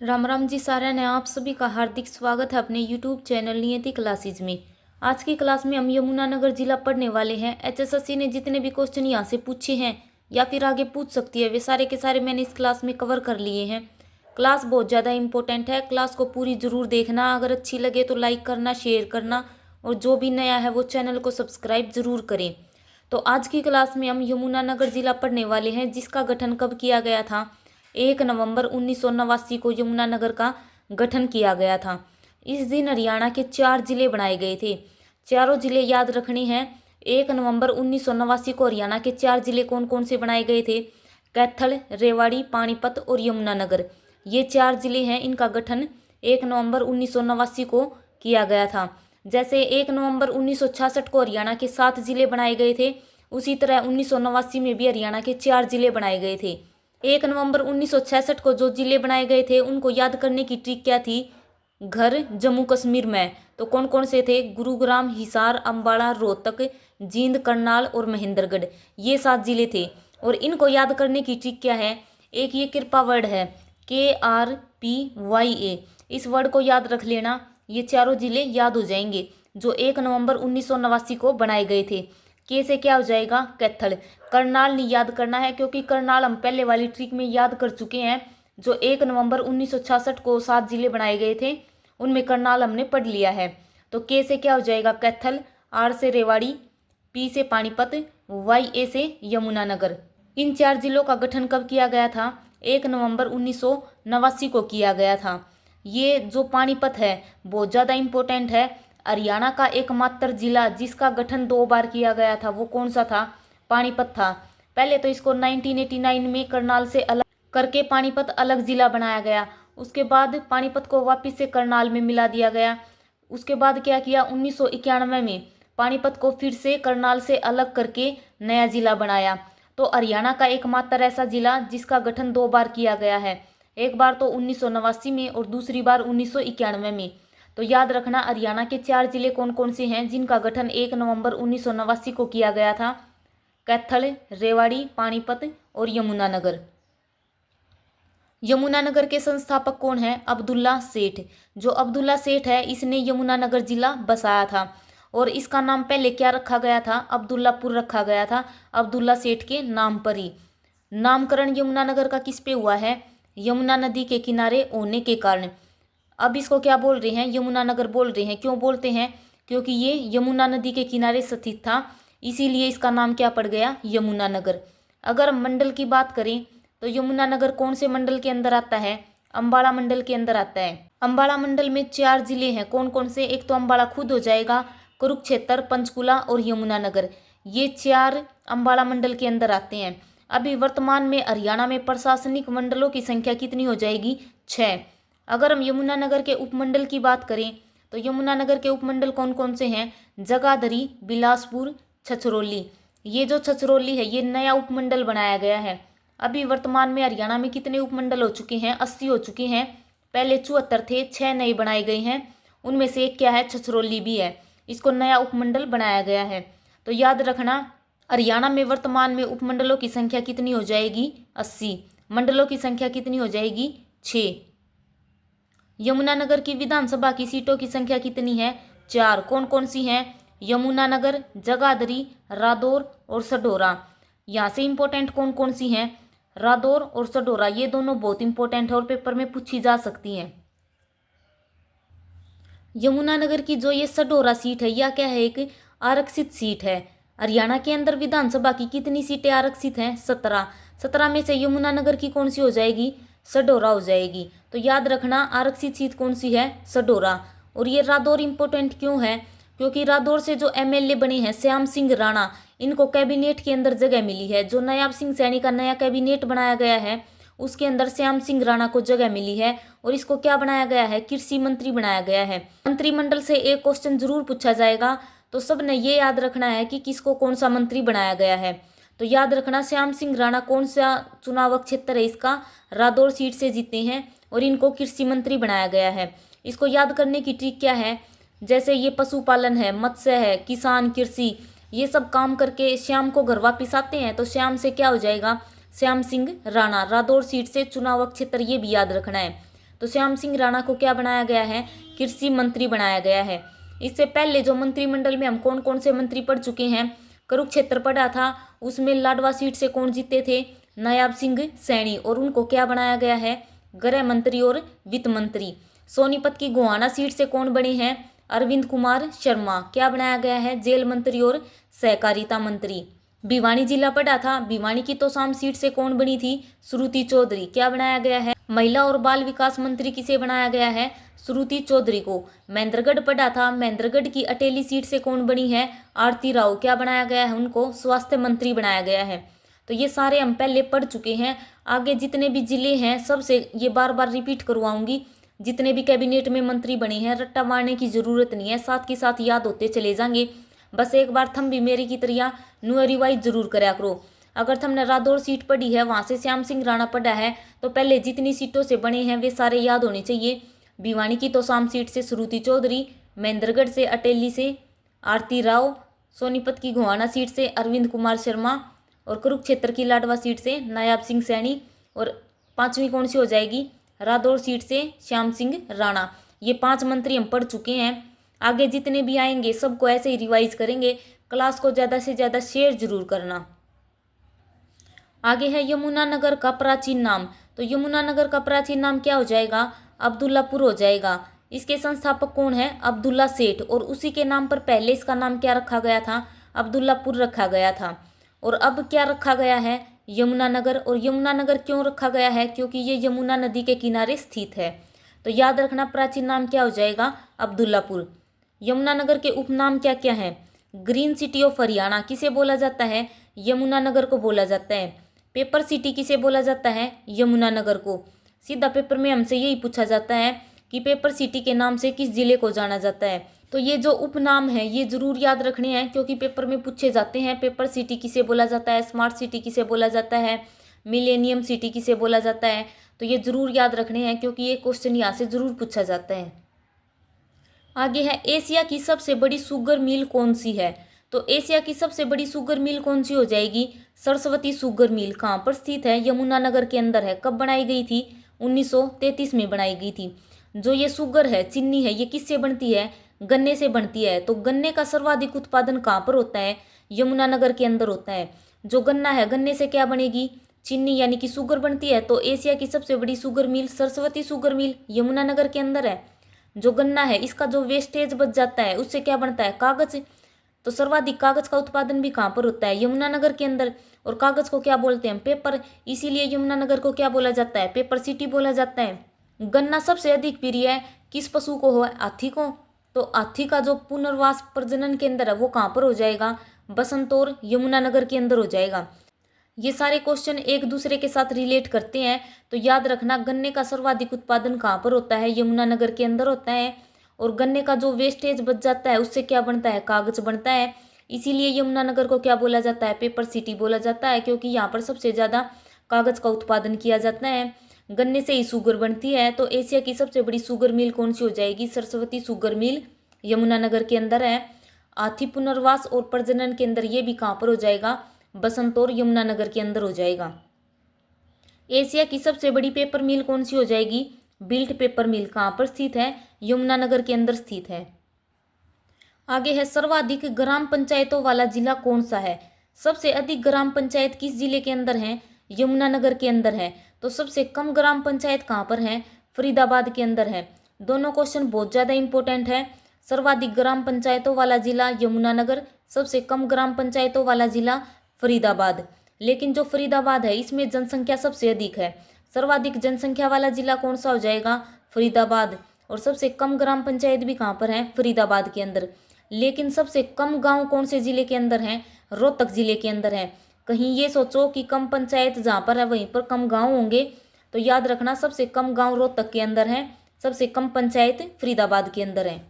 राम राम जी सारे ने आप सभी का हार्दिक स्वागत है अपने YouTube चैनल नियति क्लासेज में। आज की क्लास में हम यमुनानगर जिला पढ़ने वाले हैं। HSSC ने जितने भी क्वेश्चन यहाँ से पूछे हैं या फिर आगे पूछ सकती है वे सारे के सारे मैंने इस क्लास में कवर कर लिए हैं। क्लास बहुत ज़्यादा इंपॉर्टेंट है, क्लास को पूरी ज़रूर देखना। अगर अच्छी लगे तो लाइक करना, शेयर करना और जो भी नया है वो चैनल को सब्सक्राइब ज़रूर करें। तो आज की क्लास में हम यमुनानगर जिला पढ़ने वाले हैं जिसका गठन कब किया गया था। 1 नवंबर 1989 को यमुनानगर का गठन किया गया था। इस दिन हरियाणा के 4 जिले बनाए गए थे। चारों जिले याद रखने हैं। 1 नवंबर 1989 को हरियाणा के 4 जिले कौन कौन से बनाए गए थे? कैथल, रेवाड़ी, पानीपत और यमुनानगर। ये 4 जिले हैं, इनका गठन 1 नवंबर 1989 को किया गया था। जैसे 1 नवंबर 1966 को हरियाणा के 7 जिले बनाए गए थे, उसी तरह 1989 में भी हरियाणा के 4 जिले बनाए गए थे। 1 नवंबर 1966 को जो जिले बनाए गए थे उनको याद करने की ट्रिक क्या थी? घर जम्मू कश्मीर में। तो कौन कौन से थे? गुरुग्राम, हिसार, अम्बाला, रोहतक, जींद, करनाल और महेंद्रगढ़। ये 7 जिले थे। और इनको याद करने की ट्रिक क्या है? एक ये कृपा वर्ड है KRPYA। इस वर्ड को याद रख लेना, ये चारों जिले याद हो जाएंगे जो 1 नवंबर 1989 को बनाए गए थे। के से क्या हो जाएगा? कैथल। करनाल नहीं याद करना है क्योंकि करनाल हम पहले वाली ट्रिक में याद कर चुके हैं। जो 1 नवंबर 1966 को 7 जिले बनाए गए थे उनमें करनाल हमने पढ़ लिया है। तो के से क्या हो जाएगा? कैथल। आर से रेवाड़ी, पी से पानीपत, YA से यमुनानगर। इन 4 जिलों का गठन कब किया गया था? 1 नवंबर 1989 को किया गया था। ये जो पानीपत है बहुत ज़्यादा इम्पोर्टेंट है। हरियाणा का एकमात्र जिला जिसका गठन 2 बार किया गया था वो कौन सा था? पानीपत था। पहले तो इसको 1989 में करनाल से अलग करके पानीपत अलग जिला बनाया गया। उसके बाद पानीपत को वापस से करनाल में मिला दिया गया। उसके बाद क्या किया? 1991 में पानीपत को फिर से करनाल से अलग करके नया जिला बनाया। तो हरियाणा का एकमात्र ऐसा जिला जिसका गठन 2 बार किया गया है। एक बार तो 1989 में और दूसरी बार 1991 में। तो याद रखना, हरियाणा के 4 जिले कौन कौन से हैं जिनका गठन 1 नवंबर 1989 को किया गया था? कैथल, रेवाड़ी, पानीपत और यमुनानगर। यमुनानगर के संस्थापक कौन है? अब्दुल्ला सेठ। जो अब्दुल्ला सेठ है इसने यमुनानगर जिला बसाया था और इसका नाम पहले क्या रखा गया था? अब्दुल्लापुर रखा गया था, अब्दुल्ला सेठ के नाम पर ही। नामकरण यमुनानगर का किस पे हुआ है? यमुना नदी के किनारे होने के कारण। अब इसको क्या बोल रहे हैं? यमुनानगर बोल रहे हैं। क्यों बोलते हैं? क्योंकि ये यमुना नदी के किनारे स्थित था, इसीलिए इसका नाम क्या पड़ गया? यमुनानगर। अगर मंडल की बात करें तो यमुनानगर कौन से मंडल के अंदर आता है? अम्बाड़ा मंडल के अंदर आता है। अम्बाड़ा मंडल में 4 जिले हैं, कौन कौन से? एक तो अम्बाड़ा खुद हो जाएगा, कुरुक्षेत्र, पंचकुला और यमुनानगर। ये 4 अम्बाड़ा मंडल के अंदर आते हैं। अभी वर्तमान में हरियाणा में प्रशासनिक मंडलों की संख्या कितनी हो जाएगी? 6। अगर हम यमुनानगर के उपमंडल की बात करें तो यमुनानगर के उपमंडल कौन कौन से हैं? जगाधरी, बिलासपुर, छछरौली। ये जो छछरौली है ये नया उपमंडल बनाया गया है। अभी वर्तमान में हरियाणा में कितने उपमंडल हो चुके हैं? 80 हो चुके हैं। पहले 74 थे, 6 नए बनाए गए हैं। उनमें से एक क्या है? छछरौली भी है। इसको नया उपमंडल बनाया गया है। तो याद रखना, हरियाणा में वर्तमान में उपमंडलों की संख्या कितनी हो जाएगी? 80। मंडलों की संख्या कितनी हो जाएगी? 6। यमुनानगर की विधानसभा की सीटों की संख्या कितनी है? 4। कौन कौन सी हैं? यमुनानगर, जगाधरी, रादौर और सढौरा। यहाँ से इंपॉर्टेंट कौन कौन सी हैं? रादौर और सढौरा, ये दोनों बहुत इंपॉर्टेंट है और पेपर में पूछी जा सकती हैं। यमुनानगर की जो ये सढौरा सीट है यह क्या है? एक आरक्षित सीट है। हरियाणा के अंदर विधानसभा की कितनी सीटें आरक्षित हैं? 17। 17 में से यमुनानगर की कौन सी हो जाएगी? सढौरा हो जाएगी। तो याद रखना, आरक्षित सीट कौन सी है? सढौरा। और ये रादौर इंपॉर्टेंट क्यों है? क्योंकि रादौर से जो MLA बने हैं श्याम सिंह राणा, इनको कैबिनेट के अंदर जगह मिली है। जो नायाब सिंह सैनी का नया कैबिनेट बनाया गया है उसके अंदर श्याम सिंह राणा को जगह मिली है और इसको क्या बनाया गया है? कृषि मंत्री बनाया गया है। मंत्रिमंडल से एक क्वेश्चन जरूर पूछा जाएगा, तो सबने ये याद रखना है कि किसको कौन सा मंत्री बनाया गया है। तो याद रखना, श्याम सिंह राणा कौन सा चुनाव क्षेत्र है इसका? रादौर सीट से जीते हैं और इनको कृषि मंत्री बनाया गया है। इसको याद करने की ट्रिक क्या है? जैसे ये पशुपालन है, मत्स्य है, किसान, कृषि, ये सब काम करके श्याम को घर वापिस आते हैं तो श्याम से क्या हो जाएगा? श्याम सिंह राणा। रादौर सीट से चुनाव क्षेत्र ये भी याद रखना है। तो श्याम सिंह राणा को क्या बनाया गया है, कृषि मंत्री बनाया गया है। इससे पहले जो मंत्रिमंडल में हम कौन कौन से मंत्री पढ़ चुके हैं, कुरुक्षेत्र पढ़ा था, उसमें लाडवा सीट से कौन जीते थे, नायाब सिंह सैनी, और उनको क्या बनाया गया है, गृह मंत्री और वित्त मंत्री। सोनीपत की गोहाना सीट से कौन बने हैं, अरविंद कुमार शर्मा, क्या बनाया गया है, जेल मंत्री और सहकारिता मंत्री। भिवानी जिला पढ़ा था, भिवानी की तोशाम सीट से कौन बनी थी, श्रुति चौधरी, क्या बनाया गया है, महिला और बाल विकास मंत्री किसे बनाया गया है, श्रुति चौधरी को। महेंद्रगढ़ पढ़ा था, महेंद्रगढ़ की अटेली सीट से कौन बनी है, आरती राव, क्या बनाया गया है, उनको स्वास्थ्य मंत्री बनाया गया है। तो ये सारे हम पहले पढ़ चुके हैं। आगे जितने भी जिले हैं सबसे ये बार बार रिपीट करवाऊंगी। जितने भी कैबिनेट में मंत्री बने हैं रट्टा मारने की ज़रूरत नहीं है, साथ के साथ याद होते चले जाएंगे। बस एक बार थम भी मेरी की तरह न्यू रिवाइज जरूर करा करो। अगर तुमने रादौर सीट पढ़ी है, वहाँ से श्याम सिंह राणा पढ़ा है, तो पहले जितनी सीटों से बने हैं वे सारे याद होने चाहिए। भिवानी की तोशाम सीट से श्रुति चौधरी, महेंद्रगढ़ से अटेली से आरती राव, सोनीपत की गोहाना सीट से अरविंद कुमार शर्मा, और कुरुक्षेत्र की लाडवा सीट से नायाब सिंह सैनी, और पांचवी कौन सी हो जाएगी, रादौर सीट से श्याम सिंह राणा। ये 5 मंत्री हम पढ़ चुके हैं। आगे जितने भी आएंगे सबको ऐसे ही रिवाइज करेंगे। क्लास को ज़्यादा से ज़्यादा शेयर जरूर करना। आगे है यमुनानगर का प्राचीन नाम। तो यमुनानगर का प्राचीन नाम क्या हो जाएगा, अब्दुल्लापुर हो जाएगा। इसके संस्थापक कौन है, अब्दुल्ला सेठ, और उसी के नाम पर पहले इसका नाम क्या रखा गया था, अब्दुल्लापुर रखा गया था। और अब क्या रखा गया है, यमुनानगर। और यमुनानगर क्यों रखा गया है, क्योंकि ये यमुना नदी के किनारे स्थित है। तो याद रखना प्राचीन नाम क्या हो जाएगा, अब्दुल्लापुर। यमुनानगर के उपनाम क्या क्या हैं, ग्रीन सिटी ऑफ हरियाणा किसे बोला जाता है, यमुनानगर को बोला जाता है। पेपर सिटी किसे बोला जाता है, यमुनानगर को। सीधा पेपर में हमसे यही पूछा जाता है कि पेपर सिटी के नाम से किस जिले को जाना जाता है। तो ये जो उपनाम है ये जरूर याद रखने हैं, क्योंकि पेपर में पूछे जाते हैं। पेपर सिटी किसे बोला जाता है, स्मार्ट सिटी किसे बोला जाता है, मिलेनियम सिटी किसे बोला जाता है। तो ये जरूर याद रखने हैं, क्योंकि ये क्वेश्चन यहाँ से जरूर पूछा जाता है। आगे है एशिया की सबसे बड़ी शुगर मिल कौन सी है। तो एशिया की सबसे बड़ी शुगर मिल कौन सी हो जाएगी, सरस्वती शुगर मिल। कहाँ पर स्थित है, यमुनानगर के अंदर है। कब बनाई गई थी, 1933 में बनाई गई थी। जो ये शुगर है, चीनी है, ये किससे बनती है, गन्ने से बनती है। तो गन्ने का सर्वाधिक उत्पादन कहाँ पर होता है, यमुनानगर के अंदर होता है। जो गन्ना है, गन्ने से क्या बनेगी, चीनी यानी कि शुगर बनती है। तो एशिया की सबसे बड़ी sugar mill Saraswati sugar mill Yamunanagar के अंदर है। जो गन्ना है इसका जो वेस्टेज बच जाता है उससे क्या बनता है, कागज। तो सर्वाधिक कागज का उत्पादन भी कहाँ पर होता है, यमुनानगर के अंदर। और कागज को क्या बोलते हैं, पेपर। इसीलिए यमुनानगर को क्या बोला जाता है, पेपर सिटी बोला जाता है। गन्ना सबसे अधिक प्रिय है किस पशु को हो, हाथी को। तो हाथी का जो पुनर्वास प्रजनन केंद्र है वो कहाँ पर हो जाएगा, बसंतौर यमुनानगर के अंदर हो जाएगा। ये सारे क्वेश्चन एक दूसरे के साथ रिलेट करते हैं। तो याद रखना गन्ने का सर्वाधिक उत्पादन कहाँ पर होता है, यमुनानगर के अंदर होता है। और गन्ने का जो वेस्टेज बच जाता है उससे क्या बनता है, कागज बनता है। इसीलिए यमुनानगर को क्या बोला जाता है, पेपर सिटी बोला जाता है, क्योंकि यहाँ पर सबसे ज़्यादा कागज का उत्पादन किया जाता है। गन्ने से ही शुगर बनती है। तो एशिया की सबसे बड़ी शुगर मिल कौन सी हो जाएगी, सरस्वती शुगर मिल यमुनानगर के अंदर है। हाथी पुनर्वास और प्रजनन केंद्र ये भी कहाँ पर हो जाएगा, बसंतौर यमुनानगर के अंदर हो जाएगा। एशिया की सबसे बड़ी पेपर मिल कौन सी हो जाएगी, बिल्ट पेपर मिल कहाँ पर स्थित है, यमुनानगर के अंदर स्थित है। आगे है सर्वाधिक ग्राम पंचायतों वाला जिला कौन सा है। सबसे अधिक ग्राम पंचायत किस जिले के अंदर है, यमुनानगर के अंदर है। तो सबसे कम ग्राम पंचायत कहाँ पर है, फरीदाबाद के अंदर है। दोनों क्वेश्चन बहुत ज़्यादा इंपॉर्टेंट है। सर्वाधिक ग्राम पंचायतों वाला जिला यमुनानगर, सबसे कम ग्राम पंचायतों वाला जिला फरीदाबाद। लेकिन जो फरीदाबाद है इसमें जनसंख्या सबसे अधिक है। सर्वाधिक जनसंख्या वाला जिला कौन सा हो जाएगा, फरीदाबाद। और सबसे कम ग्राम पंचायत भी कहाँ पर है, फरीदाबाद के अंदर। लेकिन सबसे कम गांव कौन से जिले के अंदर है, रोहतक जिले के अंदर है। कहीं ये सोचो कि कम पंचायत जहाँ पर है वहीं पर कम गांव होंगे, तो याद रखना सबसे कम गांव रोहतक के अंदर है, सबसे कम पंचायत फरीदाबाद के अंदर है।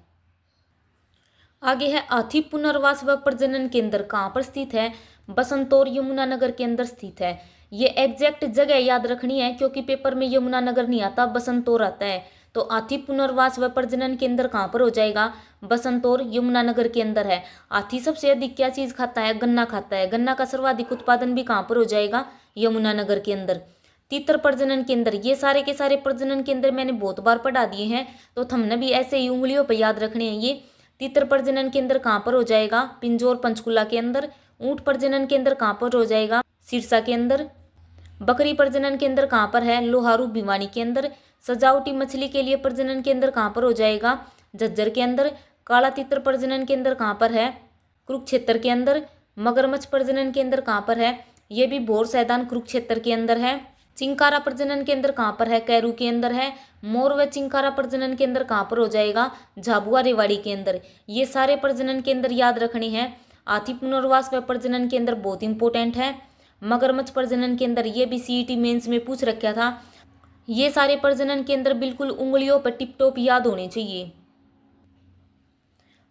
आगे है हाथी पुनर्वास व प्रजनन केंद्र कहाँ पर स्थित है, बसंतौर यमुनानगर के अंदर स्थित है। ये एग्जैक्ट जगह याद रखनी है, क्योंकि पेपर में यमुनानगर नहीं आता, बसंतौर आता है। तो हाथी पुनर्वास व प्रजनन केंद्र कहाँ पर हो जाएगा, बसंतौर यमुनानगर के अंदर है। हाथी सबसे अधिक क्या चीज़ खाता है, गन्ना खाता है। गन्ना का सर्वाधिक उत्पादन भी कहाँ पर हो जाएगा, यमुनानगर के अंदर। तीतर प्रजनन केंद्र, ये सारे के सारे प्रजनन केंद्र मैंने बहुत बार पढ़ा दिए हैं, तो हमने भी ऐसे ही उंगलियों पर याद रखने हैं। ये तीतर प्रजनन केंद्र कहाँ पर हो जाएगा? पिंजौर पंचकुला के अंदर। ऊंट प्रजनन केंद्र कहाँ पर हो जाएगा? सिरसा के अंदर। बकरी प्रजनन केंद्र कहाँ पर है? लोहारू भिवानी के अंदर। सजावटी मछली के लिए प्रजनन केंद्र कहाँ पर हो जाएगा? झज्जर के अंदर। काला तीतर प्रजनन केंद्र कहाँ पर है? कुरुक्षेत्र के अंदर। मगरमच्छ प्रजनन केंद्र कहाँ पर है? ये भी भोर सैदान कुरुक्षेत्र के अंदर है। चिंकारा प्रजनन केंद्र कहाँ पर है? कैरू के अंदर है। मोर व चिंकारा प्रजनन केंद्र कहाँ पर हो जाएगा? झाबुआ रेवाड़ी के अंदर। ये सारे प्रजनन केंद्र याद रखने हैं। हाथी पुनर्वास व प्रजनन केंद्र बहुत इंपॉर्टेंट है। मगरमच्छ प्रजनन केंद्र, ये भी सीईटी मेंस में पूछ रखा था। ये सारे प्रजनन केंद्र बिल्कुल उंगलियों पर टिप टॉप याद होने चाहिए।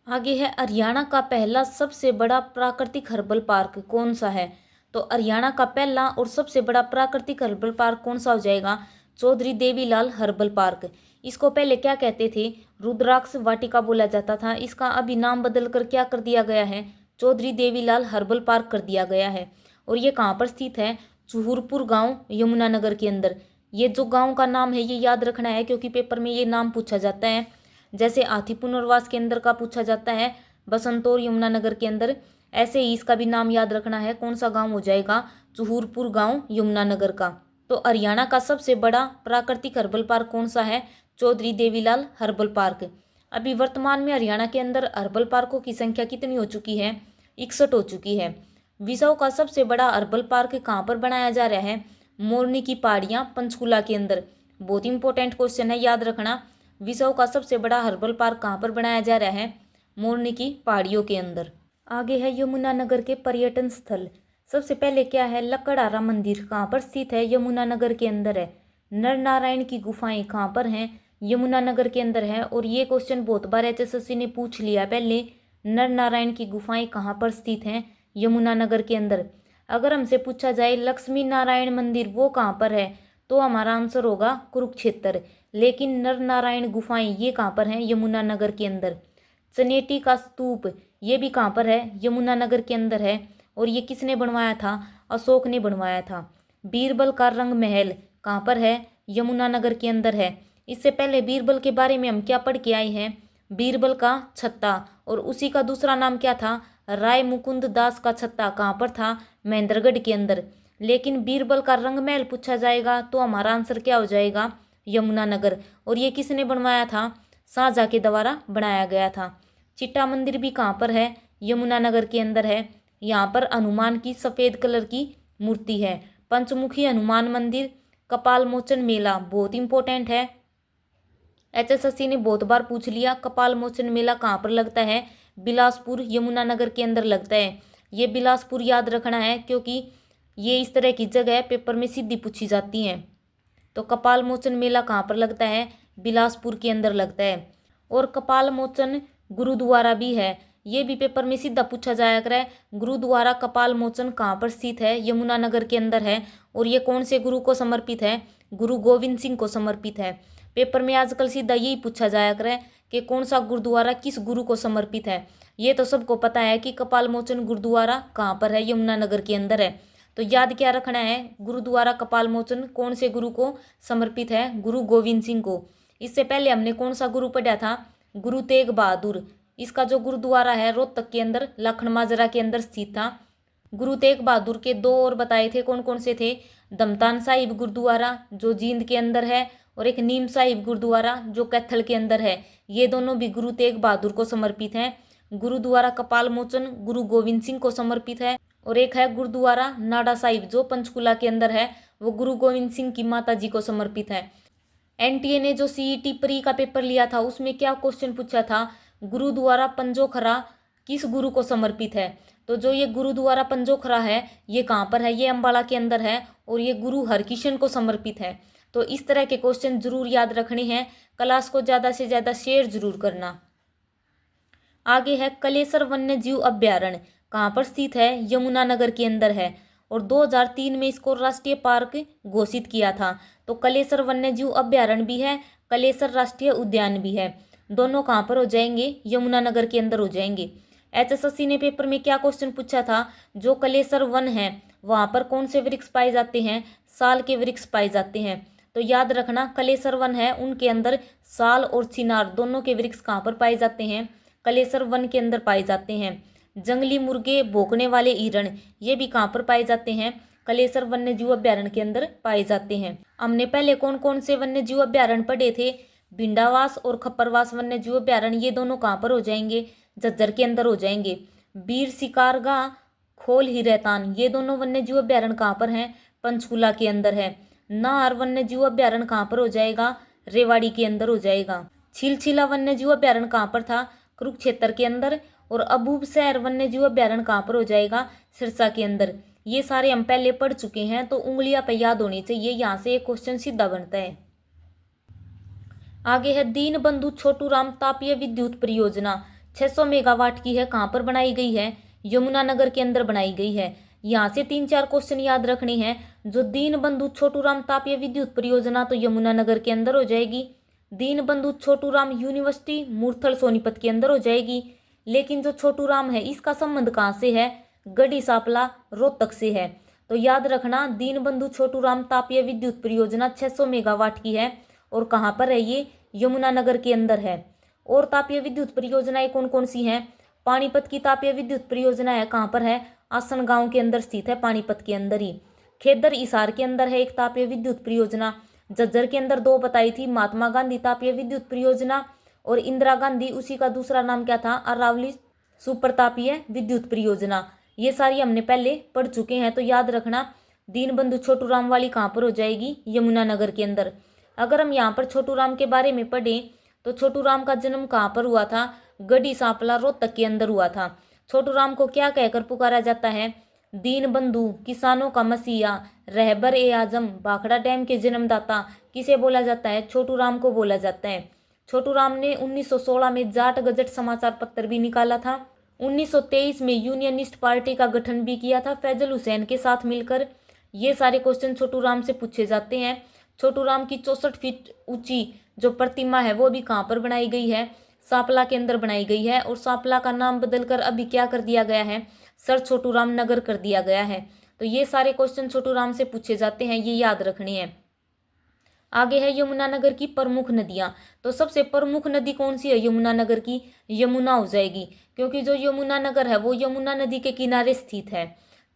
आगे है हरियाणा का पहला सबसे बड़ा प्राकृतिक हर्बल पार्क कौन सा है? तो हरियाणा का पहला और सबसे बड़ा प्राकृतिक हर्बल पार्क कौन सा हो जाएगा? Chaudhary Devilal herbal park. इसको पहले क्या कहते थे? रुद्राक्ष वाटिका बोला जाता था। इसका अभी नाम बदल कर क्या कर दिया गया है? चौधरी देवीलाल हर्बल पार्क कर दिया गया है। और ये कहाँ पर स्थित है? चूहरपुर गांव, यमुनानगर के अंदर। ये जो गांव का नाम है ये याद रखना है, क्योंकि पेपर में ये नाम पूछा जाता है। जैसे हाथी पुनर्वास के अंदर का पूछा जाता है बसंतौर यमुनानगर के अंदर, ऐसे ही इसका भी नाम याद रखना है। कौन सा गांव हो जाएगा? चूहरपुर गांव, यमुनानगर का। तो हरियाणा का सबसे बड़ा प्राकृतिक हर्बल पार्क कौन सा है? Chaudhary Devilal herbal park. अभी वर्तमान में हरियाणा के अंदर हर्बल पार्कों की संख्या कितनी हो चुकी है? 61 हो चुकी है। विश्व का सबसे बड़ा हर्बल पार्क कहाँ पर बनाया जा रहा है? मोरनी की पहाड़ियाँ, पंचकुला के अंदर। बहुत इंपॉर्टेंट क्वेश्चन है, याद रखना। विश्व का सबसे बड़ा हर्बल पार्क कहाँ पर बनाया जा रहा है? मोरनी की पहाड़ियों के अंदर। आगे है यमुनानगर के पर्यटन स्थल। सबसे पहले क्या है? लकड़हारा मंदिर कहाँ पर स्थित है? यमुनानगर के अंदर है। नर नारायण की गुफाएं कहाँ पर हैं? यमुनानगर के अंदर है। और ये क्वेश्चन बहुत बार एचएसएससी ने पूछ लिया पहले। नर नारायण की गुफाएं कहाँ पर स्थित हैं? यमुनानगर के अंदर। अगर हमसे पूछा जाए लक्ष्मी नारायण मंदिर वो कहाँ पर है, तो हमारा आंसर होगा कुरुक्षेत्र। लेकिन नर नारायण गुफाएं ये कहाँ पर हैं? यमुनानगर के अंदर। चनेटी का स्तूप ये भी कहाँ पर है? यमुनानगर के अंदर है। और ये किसने बनवाया था? अशोक ने बनवाया था। बीरबल का रंग महल कहाँ पर है? यमुनानगर के अंदर है। इससे पहले बीरबल के बारे में हम क्या पढ़ के आए हैं? बीरबल का छत्ता। और उसी का दूसरा नाम क्या था? राय मुकुंद दास का छत्ता। कहाँ पर था? महेंद्रगढ़ के अंदर। लेकिन बीरबल का रंग महल पूछा जाएगा तो हमारा आंसर क्या हो जाएगा? यमुनानगर। और ये किसने बनवाया था? शाहजहां के द्वारा बनाया गया था। चिट्टा मंदिर भी कहाँ पर है? यमुनानगर के अंदर है। यहाँ पर हनुमान की सफ़ेद कलर की मूर्ति है। पंचमुखी हनुमान मंदिर। कपाल मोचन मेला बहुत इंपॉर्टेंट है, एचएसएससी ने बहुत बार पूछ लिया। कपाल मोचन मेला कहाँ पर लगता है? बिलासपुर, यमुनानगर के अंदर लगता है। ये बिलासपुर याद रखना है, क्योंकि ये इस तरह की जगह पेपर में सीधी पूछी जाती हैं। तो कपाल मोचन मेला कहाँ पर लगता है? बिलासपुर के अंदर लगता है। और कपाल मोचन गुरुद्वारा भी है, ये भी पेपर में सीधा पूछा जाया करे। गुरुद्वारा कपाल मोचन कहाँ पर स्थित है? यमुनानगर के अंदर है। और ये कौन से गुरु को समर्पित है? गुरु गोविंद सिंह को समर्पित है। पेपर में आजकल सीधा यही पूछा जाया करे कि कौन सा गुरुद्वारा किस गुरु को समर्पित है। ये तो सबको पता है कि कपाल मोचन गुरुद्वारा कहाँ पर है? यमुनानगर के अंदर है। तो याद क्या रखना है? गुरुद्वारा कपाल मोचन कौन से गुरु को समर्पित है? गुरु गोविंद सिंह को। इससे पहले हमने कौन सा गुरु पढ़ा था? गुरु तेग बहादुर। इसका जो गुरुद्वारा है रोहतक के अंदर, लाखन माजरा के अंदर स्थित था। गुरु तेग बहादुर के दो और बताए थे, कौन कौन से थे? दमतान साहिब गुरुद्वारा जो जींद के अंदर है, और एक नीम साहिब गुरुद्वारा जो कैथल के अंदर है। ये दोनों भी गुरु तेग बहादुर को समर्पित हैं। गुरुद्वारा कपाल मोचन गुरु गोविंद सिंह को समर्पित है। और एक है गुरुद्वारा नाडा साहिब जो पंचकुला के अंदर है, वो गुरु गोविंद सिंह की माता जी को समर्पित है। एनटीए ने जो सीईटी प्री का पेपर लिया था उसमें क्या क्वेश्चन पूछा था? गुरुद्वारा पंजोखरा किस गुरु को समर्पित है? तो जो ये गुरुद्वारा पंजोखरा है ये कहाँ पर है? ये अम्बाला के अंदर है। और ये गुरु हरकिशन को समर्पित है। तो इस तरह के क्वेश्चन जरूर याद रखने हैं। क्लास को ज़्यादा से ज़्यादा शेयर जरूर करना। आगे है कलेसर वन्य जीव अभ्यारण्य कहाँ पर स्थित है? यमुनानगर के अंदर है। और 2003 में इसको राष्ट्रीय पार्क घोषित किया था। तो कलेसर वन्य जीव अभ्यारण्य भी है, कलेसर राष्ट्रीय उद्यान भी है। दोनों कहाँ पर हो जाएंगे? यमुनानगर के अंदर हो जाएंगे। एचएसएससी ने पेपर में क्या क्वेश्चन पूछा था? जो कलेसर वन है वहाँ पर कौन से वृक्ष पाए जाते हैं? साल के वृक्ष पाए जाते हैं। तो याद रखना, कलेसर वन है उनके अंदर साल और चिनार दोनों के वृक्ष कहाँ पर पाए जाते हैं? कलेसर वन के अंदर पाए जाते हैं। जंगली मुर्गे, भौंकने वाले हिरण, ये भी कहाँ पर पाए जाते हैं? कलेसर वन्य जीव अभ्यारण्य के अंदर पाए जाते हैं। हमने पहले कौन कौन से वन्य जीव अभ्यारण्य पढ़े थे? भिंडावास और खप्परवास वन्य जीव अभ्यारण्य, ये दोनों कहाँ पर हो जाएंगे? झज्जर के अंदर हो जाएंगे। बीर शिकारगाह, खोल हिरैतान, ये दोनों वन्य जीव अभ्यारण्य कहाँ पर हैं? पंचकुला के अंदर है। नाहर वन्य जीव अभ्यारण्य कहाँ पर हो जाएगा? रेवाड़ी के अंदर हो जाएगा। छिलछिला वन्य जीव अभ्यारण्य कहाँ पर था? कुरुक्षेत्र के अंदर। और अबूबशहर वन्य जीव अभ्यारण्य कहाँ पर हो जाएगा? सिरसा के अंदर। ये सारे हम पहले पढ़ चुके हैं, तो उंगलियां पे याद होनी चाहिए। यहाँ से एक क्वेश्चन सीधा बनता है। आगे है दीनबंधु छोटूराम तापीय विद्युत परियोजना, 600 मेगावाट की है। कहाँ पर बनाई गई है? यमुनानगर के अंदर बनाई गई है। यहाँ से 3-4 क्वेश्चन याद रखने हैं। जो दीनबंधु छोटूराम तापीय विद्युत परियोजना, तो यमुनानगर के अंदर हो जाएगी। दीनबंधु छोटूराम यूनिवर्सिटी मूर्थल सोनीपत के अंदर हो जाएगी। लेकिन जो छोटूराम है, इसका संबंध कहाँ से है? गढ़ी सांपला रोहतक से है। तो याद रखना, दीनबंधु छोटूराम तापीय विद्युत परियोजना 600 मेगावाट की है। और कहाँ पर है ये? यमुनानगर के अंदर है। और तापीय विद्युत परियोजनाएं कौन कौन सी हैं? पानीपत की तापीय विद्युत परियोजना है, कहाँ पर है? आसन गांव के अंदर स्थित है, पानीपत के अंदर ही। खेदर हिसार के अंदर है एक तापीय विद्युत परियोजना। झज्जर के अंदर 2 बताई थी, महात्मा गांधी तापीय विद्युत परियोजना और इंदिरा गांधी, उसी का दूसरा नाम क्या था? अरावली सुपर तापीय विद्युत परियोजना। ये सारी हमने पहले पढ़ चुके हैं। तो याद रखना, दीनबंधु छोटूराम वाली कहाँ पर हो जाएगी? यमुनानगर के अंदर। अगर हम यहाँ पर छोटूराम के बारे में पढ़ें, तो छोटूराम का जन्म कहाँ पर हुआ था? गढ़ी सांपला रोहतक के अंदर हुआ था। छोटूराम को क्या कहकर पुकारा जाता है? दीनबंधु, किसानों का मसीहा, रहबर ए आजम, भाखड़ा डैम के जन्मदाता, किसे बोला जाता है? छोटूराम को बोला जाता है। छोटूराम ने 1916 में जाट गजट समाचार पत्र भी निकाला था। 1923 में यूनियनिस्ट पार्टी का गठन भी किया था फैजल हुसैन के साथ मिलकर। ये सारे क्वेश्चन छोटूराम से पूछे जाते हैं। छोटूराम की 64 फीट ऊंची जो प्रतिमा है, वो भी कहाँ पर बनाई गई है? सांपला के अंदर बनाई गई है। और सांपला का नाम बदलकर अभी क्या कर दिया गया है? सर छोटूराम नगर कर दिया गया है। तो ये सारे क्वेश्चन छोटूराम से पूछे जाते हैं, ये याद रखने हैं। आगे है यमुनानगर की प्रमुख नदियां। तो सबसे प्रमुख नदी कौन सी है यमुनानगर की? यमुना हो जाएगी, क्योंकि जो यमुनानगर है वो यमुना नदी के किनारे स्थित है।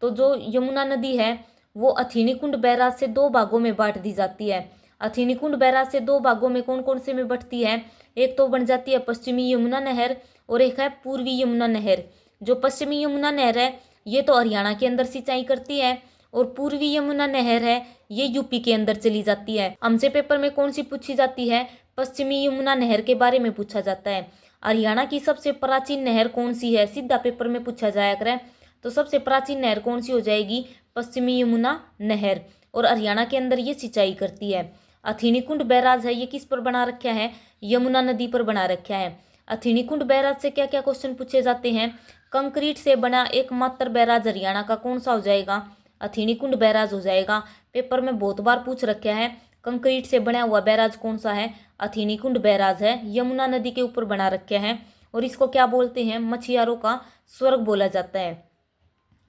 तो जो यमुना नदी है वो अथीनीकुंड बैराज से 2 भागों में बांट दी जाती है। अथीनीकुंड बैराज से 2 भागों में कौन कौन से में बंटती है? एक तो बन जाती है पश्चिमी यमुना नहर और एक है पूर्वी यमुना नहर। जो पश्चिमी यमुना नहर है ये तो हरियाणा के अंदर सिंचाई करती है, और पूर्वी यमुना नहर है ये यूपी के अंदर चली जाती है। हमसे पेपर में कौन सी पूछी जाती है? पश्चिमी यमुना नहर के बारे में पूछा जाता है। हरियाणा की सबसे प्राचीन नहर कौन सी है? सीधा पेपर में पूछा जाया करे। तो सबसे प्राचीन नहर कौन सी हो जाएगी? पश्चिमी यमुना नहर। और हरियाणा के अंदर ये सिंचाई करती है। अथीनीकुंड बैराज है, ये किस पर बना रखा है? यमुना नदी पर बना रखा है। अथीनीकुंड बैराज से क्या क्या क्वेश्चन पूछे जाते हैं? कंक्रीट से बना एकमात्र बैराज हरियाणा का कौन सा हो जाएगा? अथीनीकुंड बैराज हो जाएगा। पेपर में बहुत बार पूछ रखा है, कंक्रीट से बना हुआ बैराज कौन सा है? अथीनीकुंड बैराज है, यमुना नदी के ऊपर बना रखा है। और इसको क्या बोलते हैं? मछियारों का स्वर्ग बोला जाता है।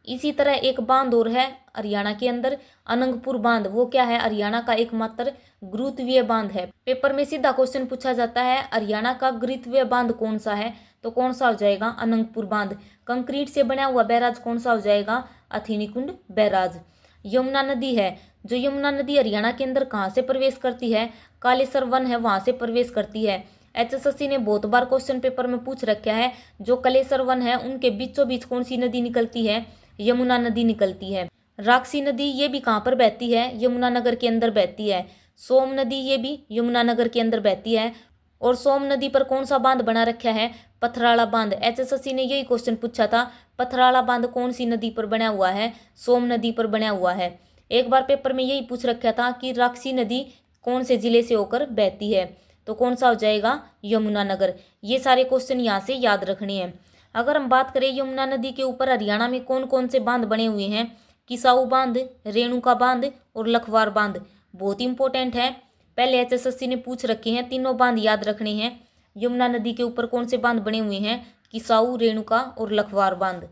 इसी तरह एक बांध और है हरियाणा के अंदर, अनंगपुर बांध। वो क्या है? हरियाणा का एकमात्र गुरुत्वीय बांध है। पेपर में सीधा क्वेश्चन पूछा जाता है, हरियाणा का गुरुत्वीय बांध कौन सा है? तो कौन सा हो जाएगा? अनंगपुर बांध। कंक्रीट से बना हुआ बैराज कौन सा हो जाएगा? अथीनीकुंड बैराज। यमुना नदी है, जो यमुना नदी हरियाणा के अंदर कहाँ से प्रवेश करती है? कालेसर वन है वहां से प्रवेश करती है। एचएसएससी ने बहुत बार क्वेश्चन पेपर में पूछ रखा है, जो कलेसर वन है उनके बीचों बीच कौन सी नदी निकलती है? यमुना नदी निकलती है। राक्षी नदी ये भी कहाँ पर बहती है? यमुनानगर के अंदर बहती है। सोम नदी ये भी यमुनानगर के अंदर बहती है। और सोम नदी पर कौन सा बांध बना रखा है? पथराला बांध। एचएसएससी ने यही क्वेश्चन पूछा था, पथराला बांध कौन सी नदी पर बना हुआ है? सोम नदी पर बना हुआ है। एक बार पेपर में यही पूछ रखा था कि राक्षी नदी कौन से जिले से होकर बहती है? तो कौन सा हो जाएगा? यमुनानगर। ये सारे क्वेश्चन यहाँ से याद रखने हैं। अगर हम बात करें यमुना नदी के ऊपर हरियाणा में कौन कौन से बांध बने हुए हैं? किसाऊ बांध, रेणुका बांध और लखवार बांध। बहुत इंपॉर्टेंट है, पहले एचएसएससी ने पूछ रखे हैं, तीनों बांध याद रखने हैं। यमुना नदी के ऊपर कौन से बांध बने हुए हैं? किसाऊ, रेणुका और लखवार बांध।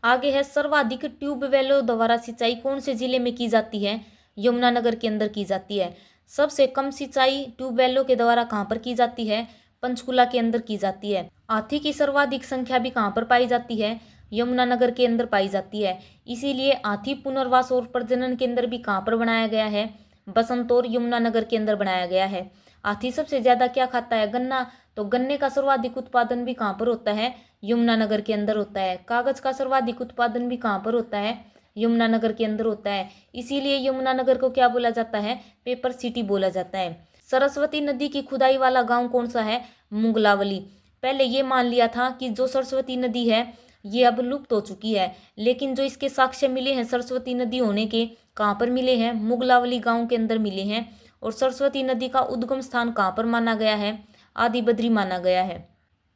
आगे है सर्वाधिक ट्यूबवेलों द्वारा सिंचाई कौन से जिले में की जाती है? यमुनानगर के अंदर की जाती है। सबसे कम सिंचाई ट्यूबवेलों के द्वारा कहाँ पर की जाती है? पंचकुला के अंदर की जाती है। हाथी की सर्वाधिक संख्या भी कहाँ पर पाई जाती है? यमुनानगर के अंदर पाई जाती है। इसीलिए हाथी पुनर्वास और प्रजनन केंद्र भी कहाँ पर बनाया गया है? बसंत और यमुनानगर के अंदर बनाया गया है। हाथी सबसे ज्यादा क्या खाता है? गन्ना। तो गन्ने का सर्वाधिक उत्पादन भी कहाँ पर होता है? यमुनानगर के अंदर होता है। कागज का सर्वाधिक उत्पादन भी कहाँ पर होता है? यमुनानगर के अंदर होता है। इसीलिए यमुनानगर को क्या बोला जाता है? पेपर सिटी बोला जाता है। सरस्वती नदी की खुदाई वाला गांव कौन सा है? मुगलावली। पहले ये मान लिया था कि जो सरस्वती नदी है ये अब लुप्त हो चुकी है, लेकिन जो इसके साक्ष्य मिले हैं सरस्वती नदी होने के, कहाँ पर मिले हैं? मुगलावली गांव के अंदर मिले हैं। और सरस्वती नदी का उद्गम स्थान कहाँ पर माना गया है? आदि बद्री माना गया है।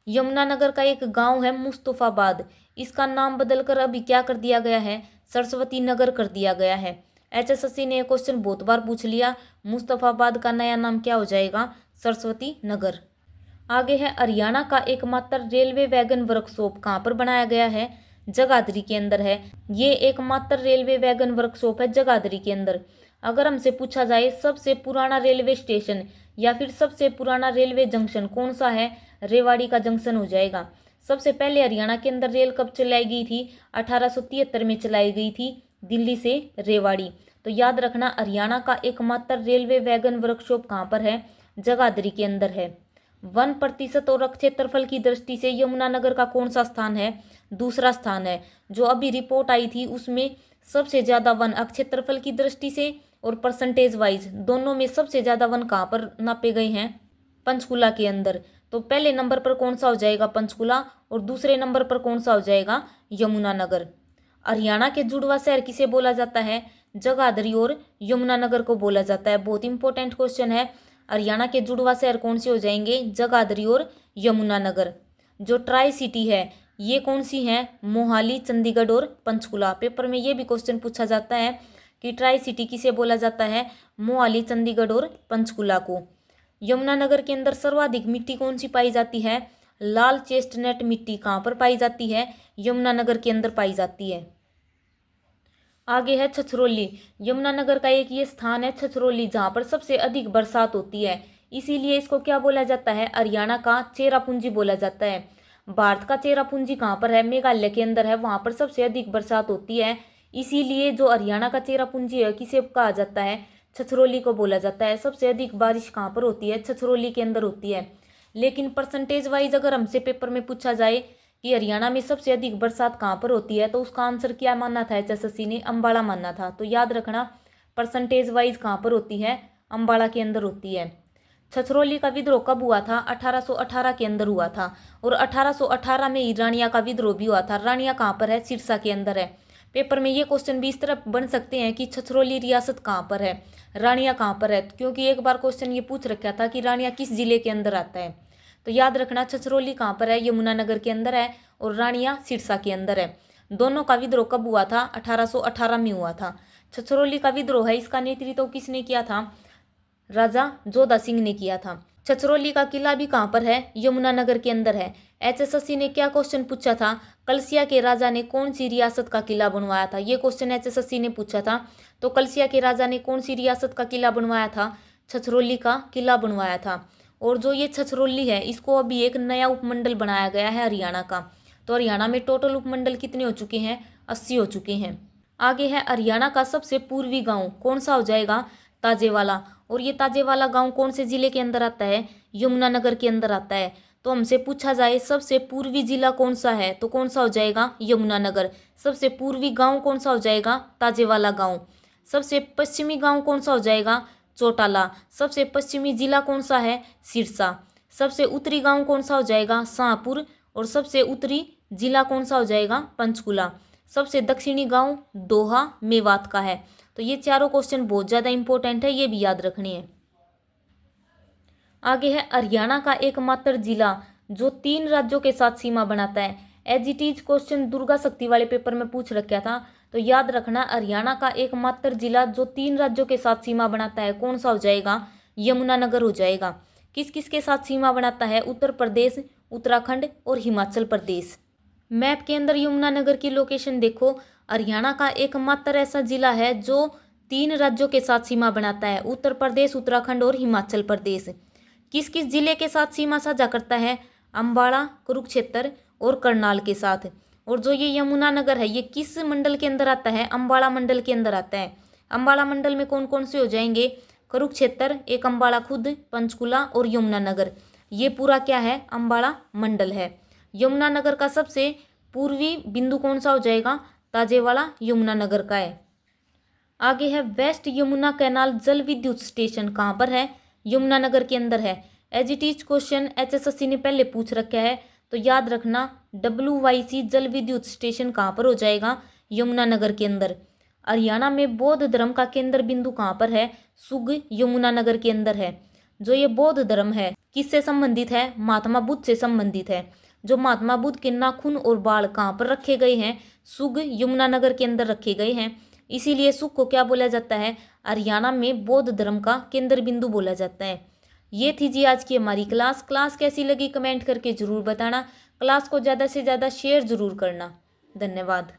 यमुनानगर का एक गांव है मुस्तफाबाद, इसका नाम बदलकर अभी क्या कर दिया गया है? सरस्वती नगर कर दिया गया है। HSSC ने यह क्वेश्चन बहुत बार पूछ लिया। मुस्तफाबाद का नया नाम क्या हो जाएगा? सरस्वती नगर। आगे है हरियाणा का एकमात्र रेलवे वैगन वर्कशॉप कहाँ पर बनाया गया है? जगाधरी के अंदर है। ये एकमात्र रेलवे वैगन वर्कशॉप है जगाधरी के अंदर। अगर हमसे पूछा जाए सबसे पुराना रेलवे स्टेशन या फिर सबसे पुराना रेलवे जंक्शन कौन सा है? रेवाड़ी का जंक्शन हो जाएगा। सबसे पहले हरियाणा के अंदर रेल कब चलाई गई थी? 1873 में चलाई गई थी, दिल्ली से रेवाड़ी। तो याद रखना हरियाणा का एकमात्र रेलवे वैगन वर्कशॉप कहाँ पर है? जगाधरी के अंदर है। 1% और क्षेत्रफल की दृष्टि से यमुनानगर का कौन सा स्थान है? दूसरा स्थान है। जो अभी रिपोर्ट आई थी उसमें सबसे ज्यादा वन क्षेत्रफल की दृष्टि से और परसेंटेज वाइज दोनों में सबसे ज्यादा वन कहाँ पर नापे गए हैं? पंचकुला के अंदर। तो पहले नंबर पर कौन सा हो जाएगा? पंचकुला। और दूसरे नंबर पर कौन सा हो जाएगा? यमुनानगर। हरियाणा के जुड़वा शहर किसे बोला जाता है? जगाधरी और यमुनानगर को बोला जाता है। बहुत इंपॉर्टेंट क्वेश्चन है। हरियाणा के जुड़वा शहर कौन से हो जाएंगे? जगाधरी और यमुनानगर। जो ट्राई सिटी है ये कौन सी है? मोहाली, चंडीगढ़ और पंचकुला। पेपर में ये भी क्वेश्चन पूछा जाता है कि ट्राई सिटी किसे बोला जाता है? मोहाली, चंडीगढ़ और पंचकुला को। यमुनानगर के अंदर सर्वाधिक मिट्टी कौन सी पाई जाती है? लाल चेस्टनट मिट्टी कहाँ पर पाई जाती है? यमुनानगर के अंदर पाई जाती है। आगे है छछरौली। यमुनानगर का एक ये स्थान है छछरौली जहाँ पर सबसे अधिक बरसात होती है, इसीलिए इसको क्या बोला जाता है? हरियाणा का चेरापूंजी बोला जाता है। भारत का चेरापूंजी कहाँ पर है? मेघालय के अंदर है, वहाँ पर सबसे अधिक बरसात होती है। इसीलिए जो हरियाणा का चेरापूंजी है किसे कहा जाता है? छछरौली को बोला जाता है। सबसे अधिक बारिश कहाँ पर होती है? छछरौली के अंदर होती है। लेकिन परसेंटेज वाइज अगर हमसे पेपर में पूछा जाए कि हरियाणा में सबसे अधिक बरसात कहाँ पर होती है, तो उसका आंसर क्या मानना था? HSSC ने अम्बाड़ा मानना था। तो याद रखना परसेंटेज वाइज कहाँ पर होती है? अम्बाड़ा के अंदर होती है। छछरौली का विद्रोह कब हुआ था? 1818 के अंदर हुआ था। और 1818 में ही रानिया का विद्रोह भी हुआ था। रानिया कहाँ पर है? सिरसा के अंदर है। पेपर में ये क्वेश्चन भी इस तरह बन सकते हैं कि छछरौली रियासत कहाँ पर है, रानिया कहाँ पर है, क्योंकि एक बार क्वेश्चन ये पूछ रखा था कि रानिया किस जिले के अंदर आता है। तो याद रखना छछरौली कहाँ पर है? यमुनानगर के अंदर है। और रानिया सिरसा के अंदर है। दोनों का विद्रोह कब हुआ था? 1818 में हुआ था। छछरौली का विद्रोह है, इसका नेतृत्व किसने किया था? राजा जोधा सिंह ने किया था। छछरौली का किला भी कहाँ पर है? यमुनानगर के अंदर है। HSSC ने क्या क्वेश्चन पूछा था? कलसिया के राजा ने कौन सी रियासत का किला बनवाया था? ये क्वेश्चन HSSC ने पूछा था। तो कलसिया के राजा ने कौन सी रियासत का किला बनवाया था? छछरौली का किला बनवाया था। और जो ये छछरौली है इसको अभी एक नया उपमंडल बनाया गया है हरियाणा का। तो हरियाणा में टोटल उपमंडल कितने हो चुके हैं? 80 हो चुके हैं। आगे है हरियाणा का सबसे पूर्वी गांव कौन सा हो जाएगा? ताजेवाला। और ये ताजेवाला गांव कौन से जिले के अंदर आता है? यमुनानगर के अंदर आता है। तो हमसे पूछा जाए सबसे पूर्वी जिला कौन सा है, तो कौन सा हो जाएगा? यमुनानगर। सबसे पूर्वी गांव कौन सा हो जाएगा? ताजेवाला गांव। सबसे पश्चिमी गांव कौन सा हो जाएगा? चौटाला। सबसे पश्चिमी जिला कौन सा है? सिरसा। सबसे उत्तरी गांव कौन सा हो जाएगा? शाहपुर। और सबसे उत्तरी जिला कौन सा हो जाएगा? पंचकुला। सबसे दक्षिणी गांव दोहा मेवात का है। तो ये चारों क्वेश्चन बहुत ज़्यादा इंपॉर्टेंट है, ये भी याद रखनी है। आगे है हरियाणा का एकमात्र जिला जो 3 राज्यों के साथ सीमा बनाता है। As it is question Durga Shakti वाले पेपर में पूछ रखा था। तो याद रखना हरियाणा का एकमात्र जिला जो 3 राज्यों के साथ सीमा बनाता है कौन सा हो जाएगा? यमुनानगर हो जाएगा। किस किस के साथ सीमा बनाता है? उत्तर प्रदेश, उत्तराखंड और हिमाचल प्रदेश। मैप के अंदर यमुनानगर की लोकेशन देखो। हरियाणा का एकमात्र ऐसा जिला है जो 3 राज्यों के साथ सीमा बनाता है, उत्तर प्रदेश, उत्तराखंड और हिमाचल प्रदेश। किस किस जिले के साथ सीमा साझा करता है? अम्बाला, कुरुक्षेत्र और करनाल के साथ। और जो ये यमुनानगर है ये किस मंडल के अंदर आता है? अम्बाला मंडल के अंदर आता है। अम्बाला मंडल में कौन कौन से हो जाएंगे? कुरुक्षेत्र, एक अम्बाला खुद, पंचकुला और यमुनानगर। ये पूरा क्या है? अम्बाला मंडल है। यमुनानगर का सबसे पूर्वी बिंदु कौन सा हो जाएगा? ताजेवाड़ा यमुनानगर का है। आगे है वेस्ट यमुना कैनाल जल विद्युत स्टेशन कहाँ पर है? यमुनानगर के अंदर है। As it is question HSSC ने पहले पूछ रखा है, तो याद रखना WYC जल विद्युत स्टेशन कहाँ पर हो जाएगा? यमुनानगर के अंदर। हरियाणा में बौद्ध धर्म का केंद्र बिंदु कहाँ पर है? सुग यमुनानगर के अंदर है। जो ये बौद्ध धर्म है किससे संबंधित है? महात्मा बुद्ध से संबंधित है। जो महात्मा बुद्ध के नाखून और बाल कहाँ पर रखे गए हैं? सुग यमुनानगर के अंदर रखे गए हैं। इसीलिए सुग को क्या बोला जाता है? हरियाणा में बौद्ध धर्म का केंद्र बिंदु बोला जाता है। ये थी जी आज की हमारी क्लास कैसी लगी कमेंट करके जरूर बताना। क्लास को ज़्यादा से ज़्यादा शेयर जरूर करना। धन्यवाद।